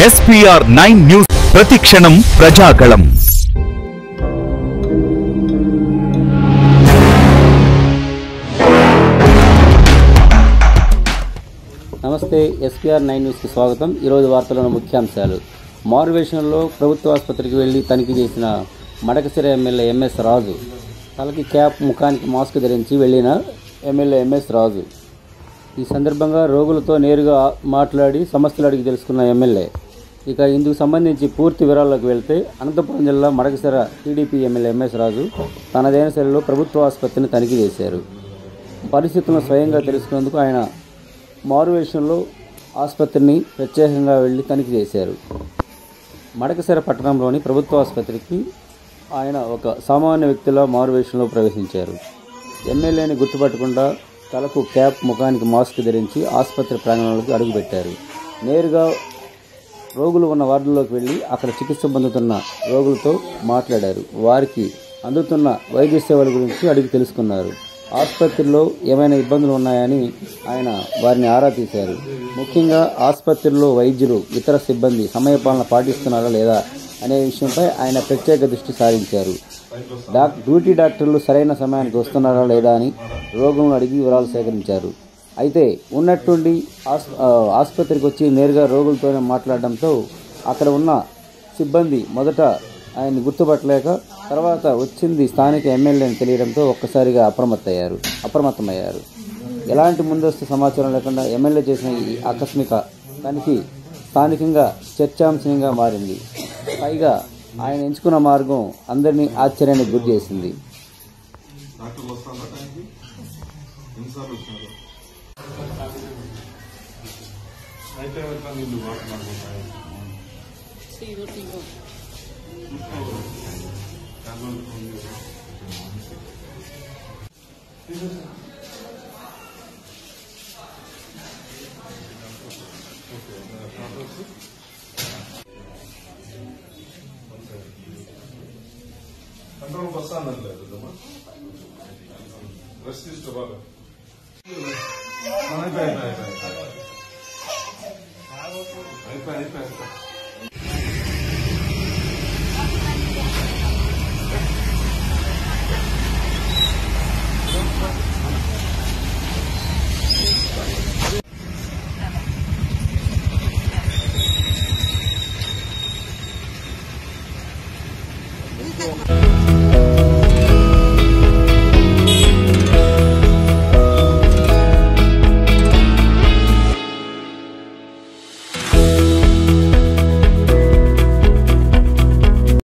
SPR9 news ప్రతిక్షణం ప్రజాగళం. నమస్తే, SPR9 న్యూస్కి స్వాగతం. ఈరోజు వార్తలోని ముఖ్యాంశాలు. మారువేషంలో ప్రభుత్వ ఆసుపత్రికి వెళ్లి తనిఖీ చేసిన మడకశిర ఎమ్మెల్యే MS రాజు. తలకి క్యాప్, ముఖానికి మాస్క్ ధరించి వెళ్లిన ఎమ్మెల్యే MS రాజు. ఈ సందర్భంగా రోగులతో నేరుగా మాట్లాడి సమస్యలు అడిగి తెలుసుకున్న ఎమ్మెల్యే. ఇక ఇందుకు సంబంధించి పూర్తి వివరాల్లోకి వెళ్తే, అనంతపురం జిల్లా మడకశిర టీడీపీ ఎమ్మెల్యే MS రాజు తనదైన శైలిలో ప్రభుత్వ ఆసుపత్రిని తనిఖీ చేశారు. పరిస్థితులను స్వయంగా తెలుసుకునేందుకు ఆయన మారువేషంలో ఆసుపత్రిని ప్రత్యేకంగా వెళ్లి తనిఖీ చేశారు. మడకశిర పట్టణంలోని ప్రభుత్వ ఆసుపత్రికి ఆయన ఒక సామాన్య వ్యక్తిలా మారువేషంలో ప్రవేశించారు. ఎమ్మెల్యేని గుర్తుపట్టకుండా తలకు క్యాప్, ముఖానికి మాస్క్ ధరించి ఆసుపత్రి ప్రాంగణంలోకి అడుగుపెట్టారు. నేరుగా రోగులు ఉన్న వార్డుల్లోకి వెళ్లి అక్కడ చికిత్స పొందుతున్న రోగులతో మాట్లాడారు. వారికి అందుతున్న వైద్య సేవల గురించి అడిగి తెలుసుకున్నారు. ఆసుపత్రిలో ఏమైనా ఇబ్బందులు ఉన్నాయని ఆయన వారిని ఆరా తీశారు. ముఖ్యంగా ఆసుపత్రిలో వైద్యులు, ఇతర సిబ్బంది సమయపాలన పాటిస్తున్నారా లేదా అనే విషయంపై ఆయన ప్రత్యేక దృష్టి సారించారు. డ్యూటీ డాక్టర్లు సరైన సమయానికి వస్తున్నారా లేదా అని రోగులను అడిగి వివరాలు సేకరించారు. అయితే ఉన్నట్టుండి ఆసుపత్రికి వచ్చి నేరుగా రోగులతోనే మాట్లాడడంతో అక్కడ ఉన్న సిబ్బంది మొదట ఆయన్ని గుర్తుపట్టలేక, తర్వాత వచ్చింది స్థానిక ఎమ్మెల్యేని తెలియడంతో ఒక్కసారిగా అప్రమత్తమయ్యారు. ఎలాంటి ముందస్తు సమాచారం లేకుండా ఎమ్మెల్యే చేసిన ఈ ఆకస్మిక తనిఖీ స్థానికంగా చర్చాంశంగా మారింది. పైగా ఆయన ఎంచుకున్న మార్గం అందరినీ ఆశ్చర్యానికి గురి చేసింది. కంట్రోల్ వస్తానలేదు రెస్ట్ తీసుకో బాగా అయిపోయి